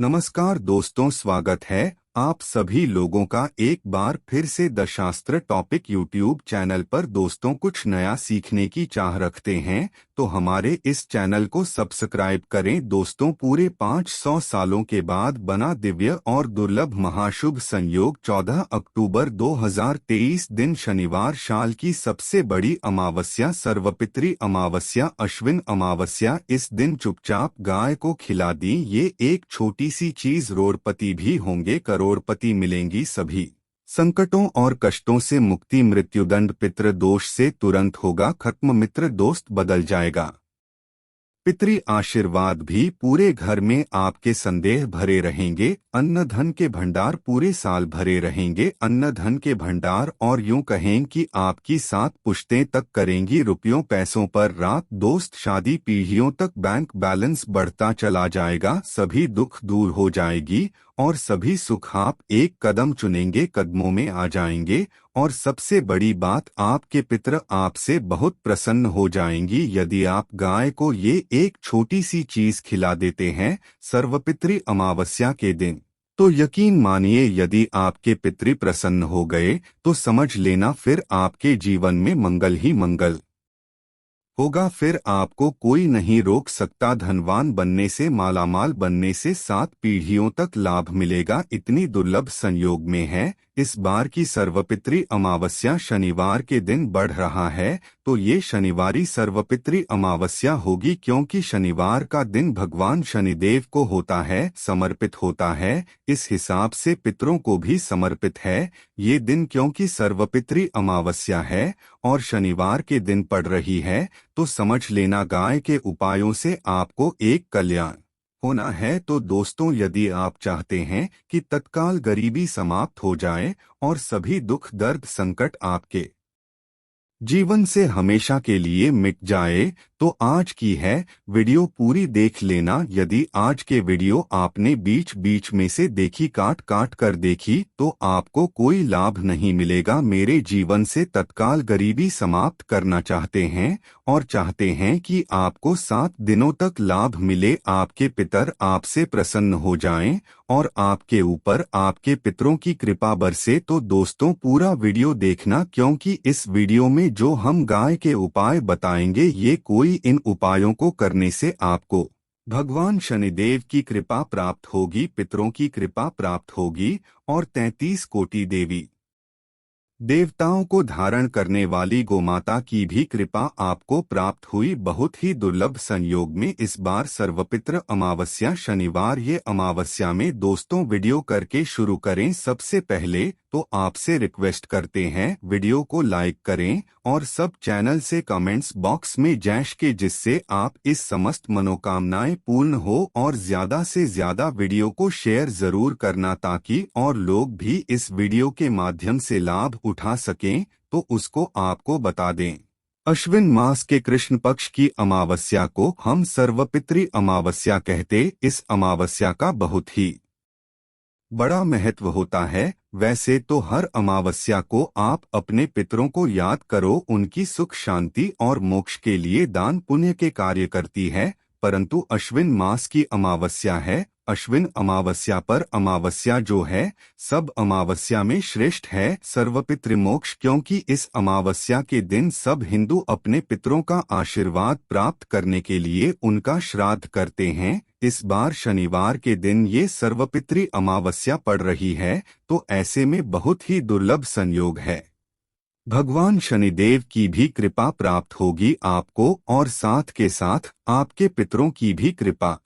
नमस्कार दोस्तों, स्वागत है आप सभी लोगों का एक बार फिर से दशास्त्र टॉपिक यूट्यूब चैनल पर। दोस्तों, कुछ नया सीखने की चाह रखते हैं तो हमारे इस चैनल को सब्सक्राइब करें। दोस्तों, पूरे 500 सालों के बाद बना दिव्य और दुर्लभ महाशुभ संयोग 14 अक्टूबर 2023 दिन शनिवार साल की सबसे बड़ी अमावस्या सर्वपितृ अमावस्या अश्विन अमावस्या। इस दिन चुपचाप गाय को खिला दी, ये एक छोटी सी चीज रोड़पति भी होंगे, करोड़पति मिलेंगी। सभी संकटों और कष्टों से मुक्ति, मृत्युदंड पितृ दोष से तुरंत होगा खत्म, मित्र दोस्त बदल जाएगा। पितृ आशीर्वाद भी पूरे घर में आपके संदेह भरे रहेंगे। अन्न धन के भंडार पूरे साल भरे रहेंगे, अन्न धन के भंडार, और यूं कहें कि आपकी 7 पुश्तें तक करेंगी रुपयों पैसों पर रात। दोस्त, शादी पीढ़ियों तक बैंक बैलेंस बढ़ता चला जाएगा, सभी दुख दूर हो जाएगी और सभी सुख आप एक कदम चुनेंगे कदमों में आ जाएंगे। और सबसे बड़ी बात, आपके पितर आपसे बहुत प्रसन्न हो जाएंगी यदि आप गाय को ये एक छोटी सी चीज खिला देते हैं सर्वपितृ अमावस्या के दिन। तो यकीन मानिए, यदि आपके पितृ प्रसन्न हो गए तो समझ लेना फिर आपके जीवन में मंगल ही मंगल होगा। फिर आपको कोई नहीं रोक सकता धनवान बनने से, मालामाल बनने से। 7 पीढ़ियों तक लाभ मिलेगा, इतनी दुर्लभ संयोग में है। इस बार की सर्वपितृ अमावस्या शनिवार के दिन बढ़ रहा है, तो ये शनिवारी सर्वपितृ अमावस्या होगी, क्योंकि शनिवार का दिन भगवान शनिदेव को होता है, समर्पित होता है। इस हिसाब से पितरों को भी समर्पित है ये दिन, क्योंकि सर्वपितृ अमावस्या है और शनिवार के दिन पड़ रही है। तो समझ लेना, गाय के उपायों से आपको एक कल्याण होना है। तो दोस्तों, यदि आप चाहते हैं कि तत्काल गरीबी समाप्त हो जाए और सभी दुख दर्द संकट आपके जीवन से हमेशा के लिए मिट जाए, तो आज की है वीडियो पूरी देख लेना। यदि आज के वीडियो आपने बीच बीच में से देखी, काट काट कर देखी, तो आपको कोई लाभ नहीं मिलेगा। मेरे जीवन से तत्काल गरीबी समाप्त करना चाहते हैं और चाहते हैं कि आपको 7 दिनों तक लाभ मिले, आपके पितर आपसे प्रसन्न हो जाएं और आपके ऊपर आपके पितरों की कृपा बरसे। तो दोस्तों, पूरा वीडियो देखना, क्योंकि इस वीडियो में जो हम गाय के उपाय बताएंगे, ये कोई इन उपायों को करने से आपको भगवान शनिदेव की कृपा प्राप्त होगी, पितरों की कृपा प्राप्त होगी और 33 कोटि देवी देवताओं को धारण करने वाली गोमाता की भी कृपा आपको प्राप्त हुई। बहुत ही दुर्लभ संयोग में इस बार सर्वपितृ अमावस्या शनिवार, ये अमावस्या में दोस्तों वीडियो करके शुरू करें। सबसे पहले तो आपसे रिक्वेस्ट करते हैं, वीडियो को लाइक करें और सब चैनल से कमेंट्स बॉक्स में जय के, जिससे आप इस समस्त मनोकामनाएं पूर्ण हो। और ज्यादा से ज्यादा वीडियो को शेयर जरूर करना, ताकि और लोग भी इस वीडियो के माध्यम से लाभ उठा सकें। तो उसको आपको बता दें, अश्विन मास के कृष्ण पक्ष की अमावस्या को हम सर्वपितृ अमावस्या कहते। इस अमावस्या का बहुत ही बड़ा महत्व होता है। वैसे तो हर अमावस्या को आप अपने पितरों को याद करो, उनकी सुख शांति और मोक्ष के लिए दान पुण्य के कार्य करती है, परंतु अश्विन मास की अमावस्या है। अश्विन अमावस्या पर अमावस्या जो है, सब अमावस्या में श्रेष्ठ है सर्वपितृ मोक्ष, क्योंकि इस अमावस्या के दिन सब हिंदू अपने पितरों का आशीर्वाद प्राप्त करने के लिए उनका श्राद्ध करते हैं। इस बार शनिवार के दिन ये सर्वपितृ अमावस्या पड़ रही है, तो ऐसे में बहुत ही दुर्लभ संयोग है। भगवान शनिदेव की भी कृपा प्राप्त होगी आपको और साथ के साथ आपके पितरों की भी कृपा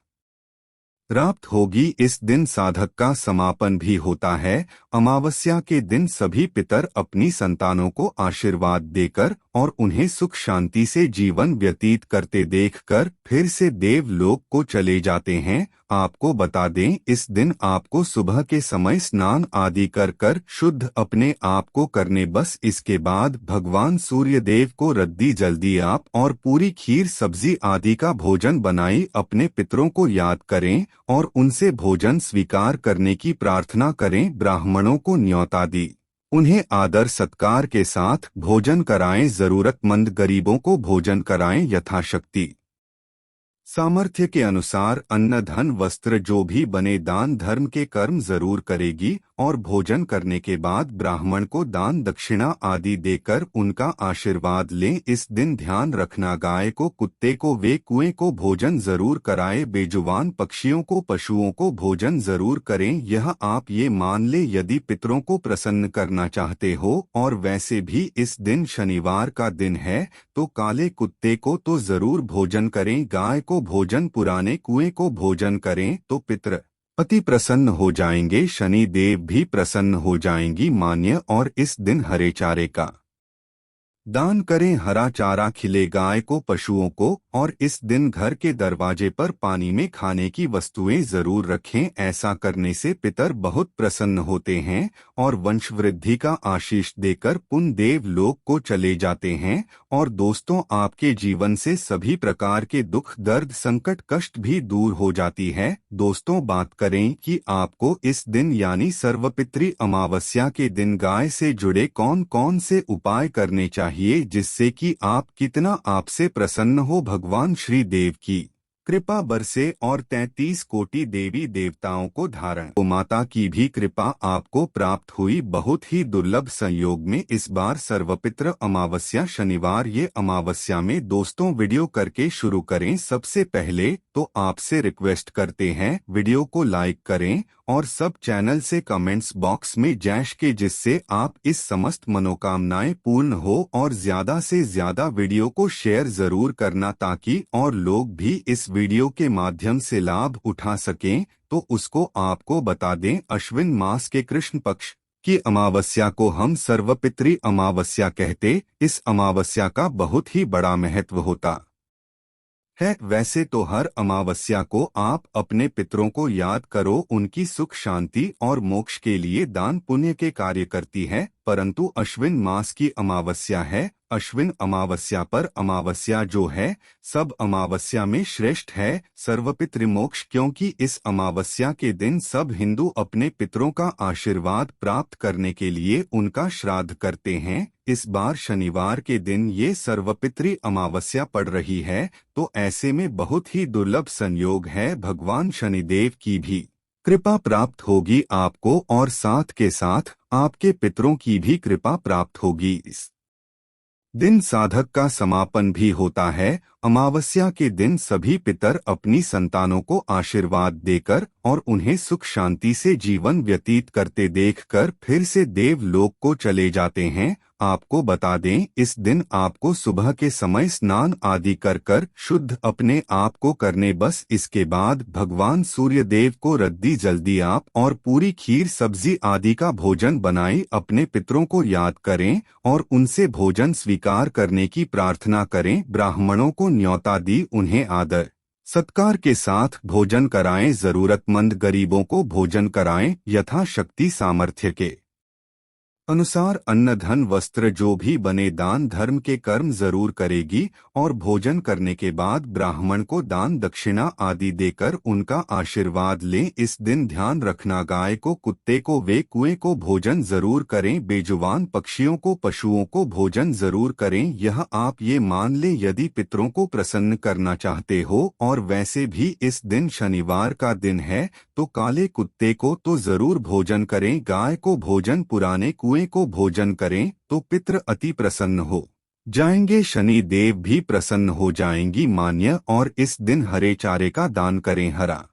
प्राप्त होगी। इस दिन साधक का समापन भी होता है। अमावस्या के दिन सभी पितर अपनी संतानों को आशीर्वाद देकर और उन्हें सुख शांति से जीवन व्यतीत करते देखकर फिर से देवलोक को चले जाते हैं। आपको बता दें, इस दिन आपको सुबह के समय स्नान आदि कर शुद्ध अपने आप को करने, बस इसके बाद भगवान सूर्य देव को रद्दी जल्दी आप और पूरी खीर सब्जी आदि का भोजन बनाई अपने पितरों को याद करें और उनसे भोजन स्वीकार करने की प्रार्थना करें। ब्राह्मणों को न्योता दी, उन्हें आदर सत्कार के साथ भोजन कराएं, जरूरतमंद गरीबों को भोजन कराएं यथाशक्ति। सामर्थ्य के अनुसार अन्न धन वस्त्र जो भी बने दान धर्म के कर्म जरूर करेगी और भोजन करने के बाद ब्राह्मण को दान दक्षिणा आदि देकर उनका आशीर्वाद लें। इस दिन ध्यान रखना, गाय को कुत्ते को वे कुएं को भोजन जरूर कराए, बेजुबान पक्षियों को पशुओं को भोजन जरूर करें। यह आप ये मान ले यदि पितरों को प्रसन्न करना चाहते हो। और वैसे भी इस दिन शनिवार का दिन है तो काले कुत्ते को तो जरूर भोजन करें, गाय को भोजन, पुराने कुएं को भोजन करें तो पितर अति प्रसन्न हो जाएंगे, शनि देव भी प्रसन्न हो जाएंगी मान्य। और इस दिन हरे चारे का दान करें, हरा चारा खिले गाय को पशुओं को। और इस दिन घर के दरवाजे पर पानी में खाने की वस्तुएं जरूर रखें, ऐसा करने से पितर बहुत प्रसन्न होते हैं और वंश वृद्धि का आशीष देकर पुण्य देव लोक को चले जाते हैं। और दोस्तों, आपके जीवन से सभी प्रकार के दुख दर्द संकट कष्ट भी दूर हो जाती है। दोस्तों, बात करें कि आपको इस दिन यानी सर्वपितृ अमावस्या के दिन गाय से जुड़े कौन कौन से उपाय करने चाहिए जिससे कि आप कितना आपसे प्रसन्न हो भगवान श्री देव की कृपा बरसे और 33 कोटि देवी देवताओं को धारण तो माता की भी कृपा आपको प्राप्त हुई। बहुत ही दुर्लभ संयोग में इस बार सर्वपितृ अमावस्या शनिवार, ये अमावस्या में दोस्तों वीडियो करके शुरू करें। सबसे पहले तो आपसे रिक्वेस्ट करते हैं वीडियो को लाइक करें और सब चैनल से कमेंट्स बॉक्स में जैश के, जिससे आप इस समस्त मनोकामनाएं पूर्ण हो। और ज्यादा से ज्यादा वीडियो को शेयर जरूर करना ताकि और लोग भी इस वीडियो के माध्यम से लाभ उठा सकें। तो उसको आपको बता दें, अश्विन मास के कृष्ण पक्ष की अमावस्या को हम सर्वपितृ अमावस्या कहते। इस अमावस्या का बहुत ही बड़ा महत्व होता है। वैसे तो हर अमावस्या को आप अपने पितरों को याद करो, उनकी सुख शांति और मोक्ष के लिए दान पुण्य के कार्य करती है। परंतु अश्विन मास की अमावस्या है, अश्विन अमावस्या पर अमावस्या जो है सब अमावस्या में श्रेष्ठ है सर्वपितृ मोक्ष, क्योंकि इस अमावस्या के दिन सब हिंदू अपने पितरों का आशीर्वाद प्राप्त करने के लिए उनका श्राद्ध करते हैं। इस बार शनिवार के दिन ये सर्वपितृ अमावस्या पड़ रही है, तो ऐसे में बहुत ही दुर्लभ संयोग है, भगवान शनिदेव की भी कृपा प्राप्त होगी आपको और साथ के साथ आपके पितरों की भी कृपा प्राप्त होगी। इस दिन साधक का समापन भी होता है। अमावस्या के दिन सभी पितर अपनी संतानों को आशीर्वाद देकर और उन्हें सुख शांति से जीवन व्यतीत करते देखकर फिर से देवलोक को चले जाते हैं। आपको बता दें, इस दिन आपको सुबह के समय स्नान आदि कर शुद्ध अपने आप को करने, बस इसके बाद भगवान सूर्य देव को रद्दी जल्दी आप और पूरी खीर सब्जी आदि का भोजन बनाएं, अपने पितरों को याद करें और उनसे भोजन स्वीकार करने की प्रार्थना करें। ब्राह्मणों को न्योता दी, उन्हें आदर सत्कार के साथ भोजन कराएं, जरूरतमंद गरीबों को भोजन कराएं, यथाशक्ति सामर्थ्य के अनुसार अन्न धन वस्त्र जो भी बने दान धर्म के कर्म जरूर करेगी। और भोजन करने के बाद ब्राह्मण को दान दक्षिणा आदि देकर उनका आशीर्वाद लें। इस दिन ध्यान रखना, गाय को कुत्ते को वे कुएं को भोजन जरूर करें, बेजुबान पक्षियों को पशुओं को भोजन जरूर करें। यह आप ये मान ले यदि पितरों को प्रसन्न करना चाहते हो। और वैसे भी इस दिन शनिवार का दिन है तो काले कुत्ते को तो जरूर भोजन करें, गाय को भोजन, पुराने कुएं को भोजन करें तो पितृ अति प्रसन्न हो जाएंगे, शनि देव भी प्रसन्न हो जाएंगी मान्य। और इस दिन हरे चारे का दान करें, हरा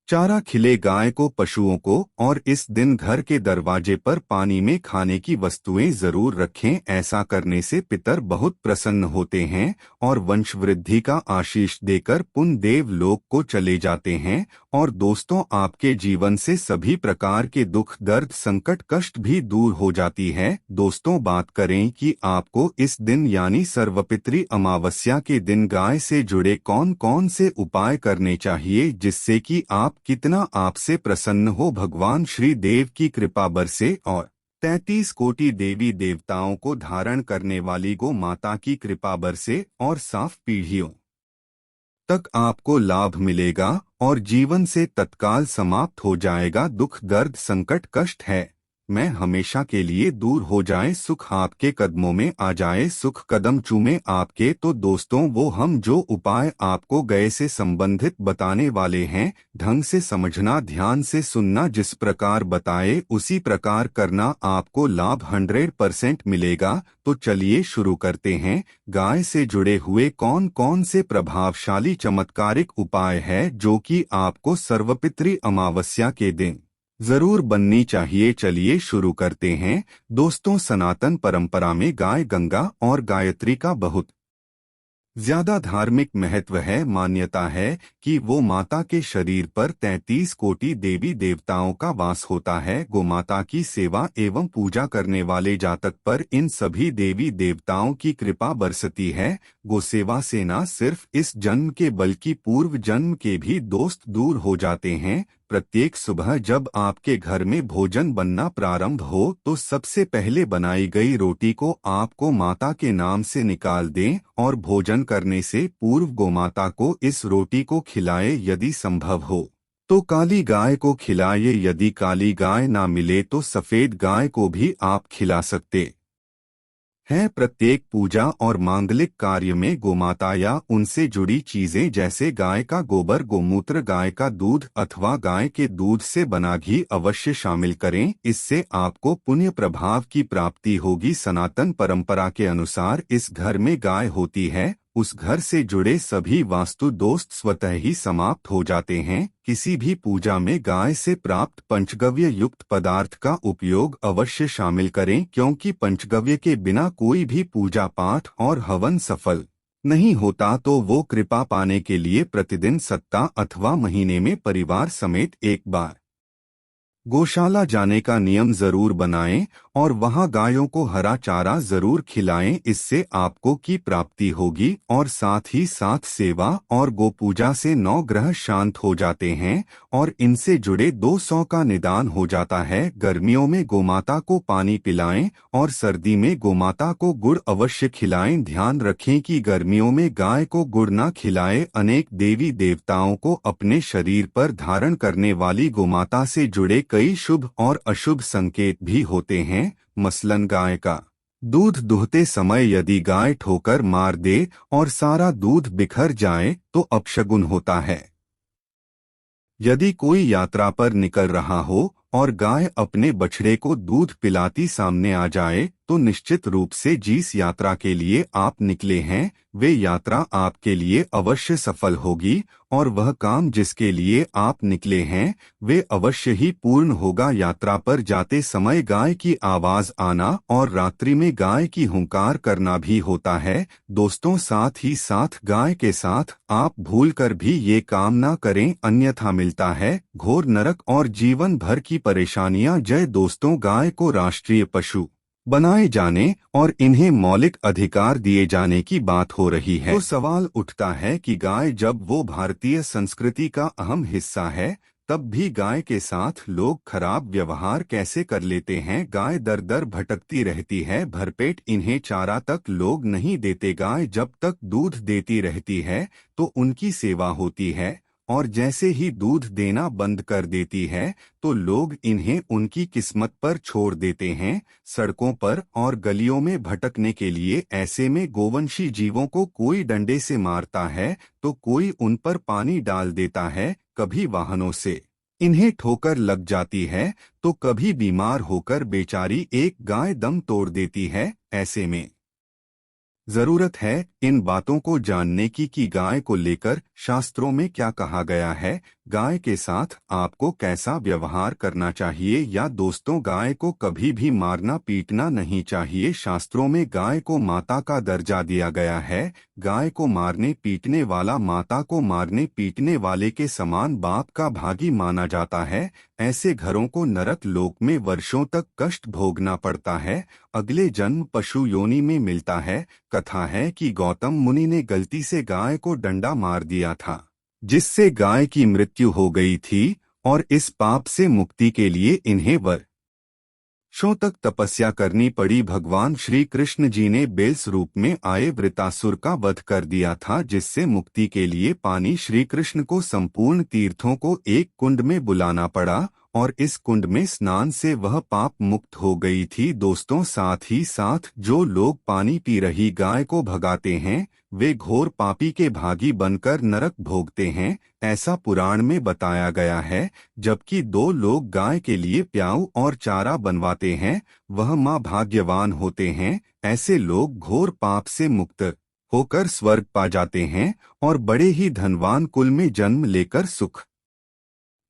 चारा खिले गाय को पशुओं को। और इस दिन घर के दरवाजे पर पानी में खाने की वस्तुएं जरूर रखें, ऐसा करने से पितर बहुत प्रसन्न होते हैं और वंश वृद्धि का आशीष देकर पुण्य देव लोक को चले जाते हैं। और दोस्तों, आपके जीवन से सभी प्रकार के दुख दर्द संकट कष्ट भी दूर हो जाती है। दोस्तों, बात करें कि आपको इस दिन यानी सर्वपितृ अमावस्या के दिन गाय से जुड़े कौन कौन से उपाय करने चाहिए जिससे कि आप कितना आपसे प्रसन्न हो भगवान श्री देव की कृपा बरसे और 33 कोटि देवी देवताओं को धारण करने वाली गो माता की कृपा बरसे और साफ पीढ़ियों तक आपको लाभ मिलेगा और जीवन से तत्काल समाप्त हो जाएगा दुख दर्द संकट कष्ट है। मैं हमेशा के लिए दूर हो जाए, सुख आपके कदमों में आ जाए, सुख कदम चूमे आपके। तो दोस्तों, वो हम जो उपाय आपको गए से संबंधित बताने वाले हैं, ढंग से समझना, ध्यान से सुनना, जिस प्रकार बताए उसी प्रकार करना, आपको लाभ 100% मिलेगा। तो चलिए शुरू करते हैं। गाय से जुड़े हुए कौन कौन से प्रभावशाली चमत्कारिक उपाय है जो कि आपको सर्वपितृ अमावस्या के दिन जरूर बननी चाहिए। चलिए शुरू करते हैं। दोस्तों, सनातन परंपरा में गाय गंगा और गायत्री का बहुत ज्यादा धार्मिक महत्व है। मान्यता है कि वो माता के शरीर पर 33 कोटि देवी देवताओं का वास होता है। गोमाता की सेवा एवं पूजा करने वाले जातक पर इन सभी देवी देवताओं की कृपा बरसती है। गोसेवा से न सिर्फ इस जन्म के बल्कि पूर्व जन्म के भी दोस्त दूर हो जाते हैं। प्रत्येक सुबह जब आपके घर में भोजन बनना प्रारंभ हो तो सबसे पहले बनाई गई रोटी को आपको माता के नाम से निकाल दें और भोजन करने से पूर्व गोमाता को इस रोटी को खिलाए। यदि संभव हो तो काली गाय को खिलाए। यदि काली गाय ना मिले तो सफेद गाय को भी आप खिला सकते हैं। प्रत्येक पूजा और मांगलिक कार्य में गोमाता या उनसे जुड़ी चीजें जैसे गाय का गोबर, गोमूत्र, गाय का दूध अथवा गाय के दूध से बना घी अवश्य शामिल करें। इससे आपको पुण्य प्रभाव की प्राप्ति होगी। सनातन परंपरा के अनुसार इस घर में गाय होती है, उस घर से जुड़े सभी वास्तु दोष स्वतः ही समाप्त हो जाते हैं। किसी भी पूजा में गाय से प्राप्त पंचगव्य युक्त पदार्थ का उपयोग अवश्य शामिल करें, क्योंकि पंचगव्य के बिना कोई भी पूजा पाठ और हवन सफल नहीं होता। तो वो कृपा पाने के लिए प्रतिदिन सप्ताह अथवा महीने में परिवार समेत एक बार गौशाला जाने का नियम जरूर बनाएं और वहां गायों को हरा चारा जरूर खिलाएं। इससे आपको की प्राप्ति होगी और साथ ही साथ सेवा और गोपूजा से 9 ग्रह शांत हो जाते हैं और इनसे जुड़े 200 का निदान हो जाता है। गर्मियों में गोमाता को पानी पिलाएं और सर्दी में गोमाता को गुड़ अवश्य खिलाएं। ध्यान रखें कि गर्मियों में गाय को गुड़ न खिलाएं। अनेक देवी देवताओं को अपने शरीर पर धारण करने वाली गोमाता से जुड़े कई शुभ और अशुभ संकेत भी होते हैं। मसलन गाय का दूध दुहते समय यदि गाय ठोकर मार दे और सारा दूध बिखर जाए तो अपशगुन होता है। यदि कोई यात्रा पर निकल रहा हो और गाय अपने बछड़े को दूध पिलाती सामने आ जाए तो निश्चित रूप से जिस यात्रा के लिए आप निकले हैं वे यात्रा आपके लिए अवश्य सफल होगी और वह काम जिसके लिए आप निकले हैं वे अवश्य ही पूर्ण होगा। यात्रा पर जाते समय गाय की आवाज आना और रात्रि में गाय की हुंकार करना भी होता है। दोस्तों, साथ ही साथ गाय के साथ आप भूलकर भी ये काम ना करें, अन्यथा मिलता है घोर नरक और जीवन भर की परेशानियां। जय दोस्तों, गाय को राष्ट्रीय पशु बनाए जाने और इन्हें मौलिक अधिकार दिए जाने की बात हो रही है तो सवाल उठता है कि गाय जब वो भारतीय संस्कृति का अहम हिस्सा है तब भी गाय के साथ लोग खराब व्यवहार कैसे कर लेते हैं। गाय दर दर भटकती रहती है, भरपेट इन्हें चारा तक लोग नहीं देते। गाय जब तक दूध देती रहती है तो उनकी सेवा होती है और जैसे ही दूध देना बंद कर देती है तो लोग इन्हें उनकी किस्मत पर छोड़ देते हैं, सड़कों पर और गलियों में भटकने के लिए। ऐसे में गोवंशी जीवों को कोई डंडे से मारता है तो कोई उन पर पानी डाल देता है, कभी वाहनों से इन्हें ठोकर लग जाती है तो कभी बीमार होकर बेचारी एक गाय दम तोड़ देती है। ऐसे में जरूरत है इन बातों को जानने की कि गाय को लेकर शास्त्रों में क्या कहा गया है, गाय के साथ आपको कैसा व्यवहार करना चाहिए। या दोस्तों, गाय को कभी भी मारना पीटना नहीं चाहिए। शास्त्रों में गाय को माता का दर्जा दिया गया है। गाय को मारने पीटने वाला माता को मारने पीटने वाले के समान बाप का भागी माना जाता है। ऐसे घरों को नरक लोक में वर्षों तक कष्ट भोगना पड़ता है, अगले जन्म पशु योनि में मिलता है। कथा है कि गौतम मुनि ने गलती से गाय को डंडा मार दिया था जिससे गाय की मृत्यु हो गई थी और इस पाप से मुक्ति के लिए इन्हें वर्षों तक तपस्या करनी पड़ी। भगवान श्री कृष्ण जी ने बेल्स रूप में आए वृतासुर का वध कर दिया था, जिससे मुक्ति के लिए पानी श्री कृष्ण को संपूर्ण तीर्थों को एक कुंड में बुलाना पड़ा और इस कुंड में स्नान से वह पाप मुक्त हो गई थी। दोस्तों, साथ ही साथ जो लोग पानी पी रही गाय को भगाते हैं वे घोर पापी के भागी बनकर नरक भोगते हैं, ऐसा पुराण में बताया गया है। जबकि दो लोग गाय के लिए प्याऊ और चारा बनवाते हैं वह माँ भाग्यवान होते हैं। ऐसे लोग घोर पाप से मुक्त होकर स्वर्ग पा जाते हैं और बड़े ही धनवान कुल में जन्म लेकर सुख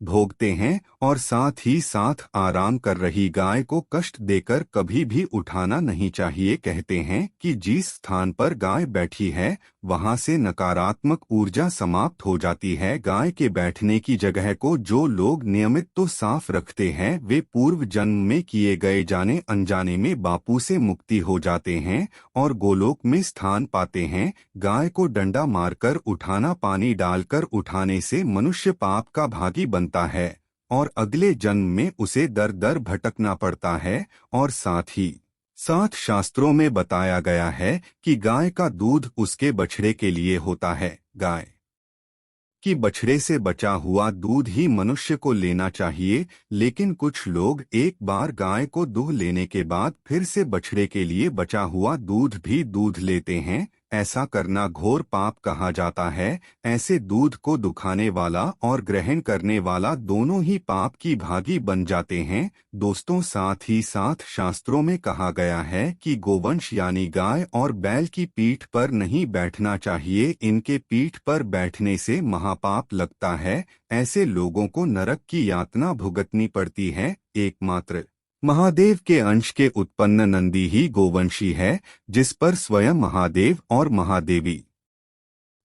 भोगते हैं। और साथ ही साथ आराम कर रही गाय को कष्ट देकर कभी भी उठाना नहीं चाहिए। कहते हैं कि जिस स्थान पर गाय बैठी है वहां से नकारात्मक ऊर्जा समाप्त हो जाती है। गाय के बैठने की जगह को जो लोग नियमित तो साफ रखते हैं वे पूर्व जन्म में किए गए जाने अनजाने में बापू से मुक्ति हो जाते हैं और गोलोक में स्थान पाते हैं। गाय को डंडा मारकर उठाना, पानी डालकर उठाने से मनुष्य पाप का भागी बनता है और अगले जन्म में उसे दर दर भटकना पड़ता है। और साथ ही साथ शास्त्रों में बताया गया है कि गाय का दूध उसके बछड़े के लिए होता है। गाय कि बछड़े से बचा हुआ दूध ही मनुष्य को लेना चाहिए, लेकिन कुछ लोग एक बार गाय को दूध लेने के बाद फिर से बछड़े के लिए बचा हुआ दूध भी दूध लेते हैं। ऐसा करना घोर पाप कहा जाता है। ऐसे दूध को दुखाने वाला और ग्रहण करने वाला दोनों ही पाप की भागी बन जाते हैं। दोस्तों, साथ ही साथ शास्त्रों में कहा गया है कि गोवंश यानी गाय और बैल की पीठ पर नहीं बैठना चाहिए। इनके पीठ पर बैठने से महापाप लगता है। ऐसे लोगों को नरक की यातना भुगतनी पड़ती है। एकमात्र महादेव के अंश के उत्पन्न नंदी ही गोवंशी है, जिस पर स्वयं महादेव और महादेवी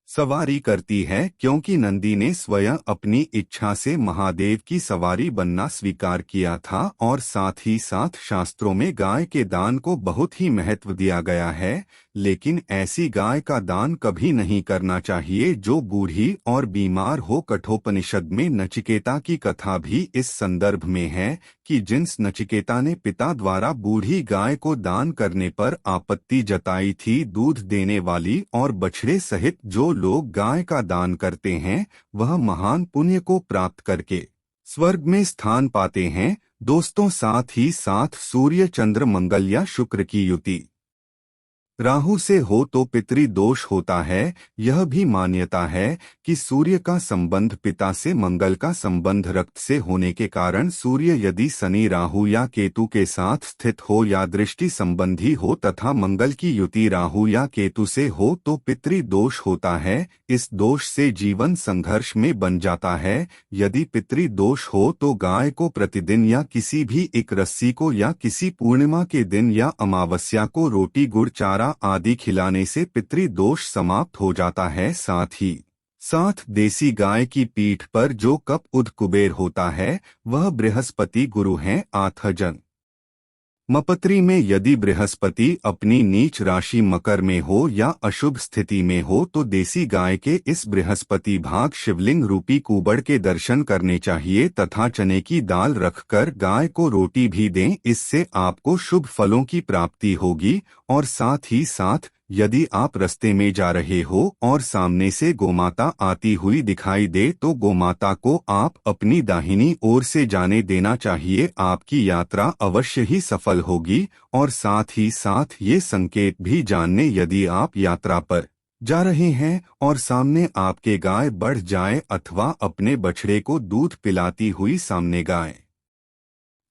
सवारी करती है, क्योंकि नंदी ने स्वयं अपनी इच्छा से महादेव की सवारी बनना स्वीकार किया था। और साथ ही साथ शास्त्रों में गाय के दान को बहुत ही महत्व दिया गया है, लेकिन ऐसी गाय का दान कभी नहीं करना चाहिए जो बूढ़ी और बीमार हो। कठोपनिषद में नचिकेता की कथा भी इस संदर्भ में है कि जिस नचिकेता ने पिता द्वारा बूढ़ी गाय को दान करने पर आपत्ति जताई थी, दूध देने वाली और बछड़े सहित जो लोग गाय का दान करते हैं वह महान पुण्य को प्राप्त करके स्वर्ग में स्थान पाते हैं। दोस्तों, साथ ही साथ सूर्य चंद्र मंगल या शुक्र की युति राहु से हो तो पितृ दोष होता है। यह भी मान्यता है कि सूर्य का संबंध पिता से, मंगल का संबंध रक्त से होने के कारण सूर्य यदि शनि राहु या केतु के साथ स्थित हो या दृष्टि संबंधी हो तथा मंगल की युति राहु या केतु से हो तो पितृ दोष होता है। इस दोष से जीवन संघर्ष में बन जाता है। यदि पितृ दोष हो तो गाय को प्रतिदिन या किसी भी एक रस्सी को या किसी पूर्णिमा के दिन या अमावस्या को रोटी गुड़ चारा आदि खिलाने से पितृ दोष समाप्त हो जाता है। साथ ही साथ देसी गाय की पीठ पर जो कप उद कुबेर होता है वह बृहस्पति गुरु हैं। आथजन मपत्री में यदि बृहस्पति अपनी नीच राशि मकर में हो या अशुभ स्थिति में हो तो देसी गाय के इस बृहस्पति भाग शिवलिंग रूपी कुबड़ के दर्शन करने चाहिए तथा चने की दाल रखकर गाय को रोटी भी दें। इससे आपको शुभ फलों की प्राप्ति होगी। और साथ ही साथ यदि आप रास्ते में जा रहे हो और सामने से गोमाता आती हुई दिखाई दे तो गोमाता को आप अपनी दाहिनी ओर से जाने देना चाहिए। आपकी यात्रा अवश्य ही सफल होगी। और साथ ही साथ ये संकेत भी जानने यदि आप यात्रा पर जा रहे हैं और सामने आपके गाय बढ़ जाए अथवा अपने बछड़े को दूध पिलाती हुई सामने गाय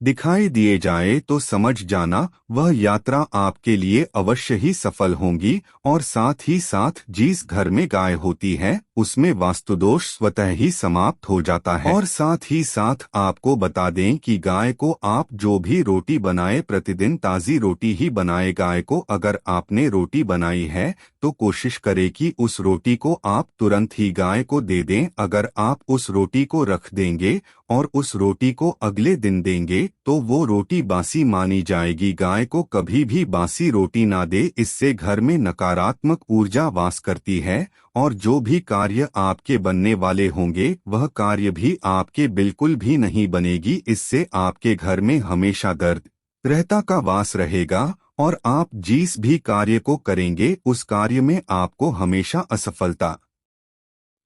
दिखाई दिए जाए तो समझ जाना वह यात्रा आपके लिए अवश्य ही सफल होगी। और साथ ही साथ जिस घर में गाय होती है उसमें वास्तुदोष स्वतः ही समाप्त हो जाता है। और साथ ही साथ आपको बता दें कि गाय को आप जो भी रोटी बनाए प्रतिदिन ताज़ी रोटी ही बनाए। गाय को अगर आपने रोटी बनाई है तो कोशिश करें कि उस रोटी को आप तुरंत ही गाय को दे दें। अगर आप उस रोटी को रख देंगे और उस रोटी को अगले दिन देंगे तो वो रोटी बासी मानी जाएगी। गाय को कभी भी बासी रोटी ना दे, इससे घर में नकारात्मक ऊर्जा वास करती है और जो भी कार्य आपके बनने वाले होंगे वह कार्य भी आपके बिल्कुल भी नहीं बनेगी। इससे आपके घर में हमेशा दर्द रहता का वास रहेगा और आप जिस भी कार्य को करेंगे उस कार्य में आपको हमेशा असफलता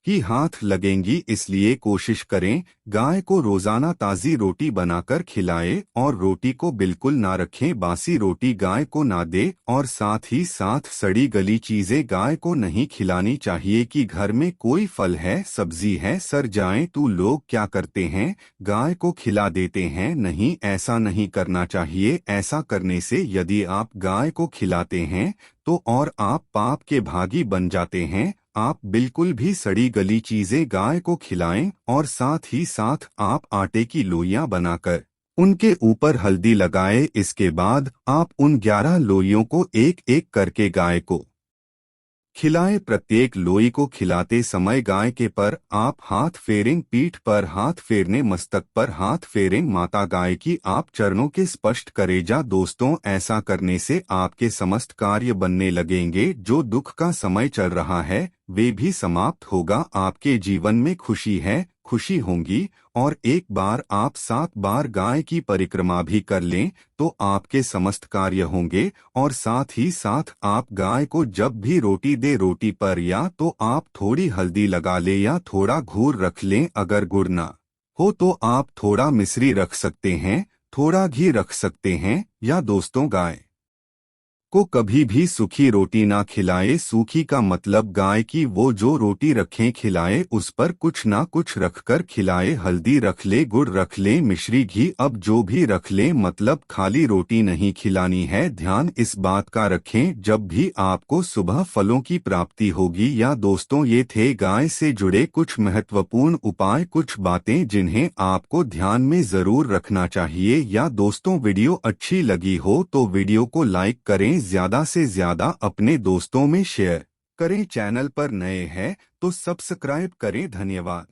ही हाथ लगेंगी, इसलिए कोशिश करें गाय को रोजाना ताज़ी रोटी बनाकर खिलाएं और रोटी को बिल्कुल ना रखें। बासी रोटी गाय को ना दे और साथ ही साथ सड़ी गली चीजें गाय को नहीं खिलानी चाहिए। कि घर में कोई फल है, सब्जी है, सड़ जाए तो लोग क्या करते हैं, गाय को खिला देते हैं। नहीं, ऐसा नहीं करना चाहिए। ऐसा करने से यदि आप गाय को खिलाते हैं तो और आप पाप के भागी बन जाते हैं। आप बिल्कुल भी सड़ी गली चीजें गाय को खिलाएं और साथ ही साथ आप आटे की लोइयां बनाकर उनके ऊपर हल्दी लगाएं। इसके बाद आप उन 11 लोइयों को एक एक करके गाय को खिलाएं। प्रत्येक लोई को खिलाते समय गाय के पर आप हाथ फेरें, पीठ पर हाथ फेरने, मस्तक पर हाथ फेरें। माता गाय की आप चरणों के स्पर्श करें। जा दोस्तों, ऐसा करने से आपके समस्त कार्य बनने लगेंगे। जो दुख का समय चल रहा है वे भी समाप्त होगा। आपके जीवन में खुशी होंगी। और एक बार आप 7 बार गाय की परिक्रमा भी कर लें तो आपके समस्त कार्य होंगे। और साथ ही साथ आप गाय को जब भी रोटी दे, रोटी पर या तो आप थोड़ी हल्दी लगा लें या थोड़ा घूर रख लें। अगर गुड़ ना हो तो आप थोड़ा मिश्री रख सकते हैं, थोड़ा घी रख सकते हैं। या दोस्तों, गाय को कभी भी सूखी रोटी ना खिलाए। सूखी का मतलब गाय की वो जो रोटी रखें खिलाए, उस पर कुछ ना कुछ रखकर खिलाए। हल्दी रख ले, गुड़ रख ले, मिश्री, घी, अब जो भी रख ले, मतलब खाली रोटी नहीं खिलानी है। ध्यान इस बात का रखें, जब भी आपको सुबह फलों की प्राप्ति होगी। या दोस्तों, ये थे गाय से जुड़े कुछ महत्वपूर्ण उपाय, कुछ बातें जिन्हें आपको ध्यान में जरूर रखना चाहिए। या दोस्तों, वीडियो अच्छी लगी हो तो वीडियो को लाइक करें, ज्यादा से ज्यादा अपने दोस्तों में शेयर करें। चैनल पर नए हैं तो सब्सक्राइब करें। धन्यवाद।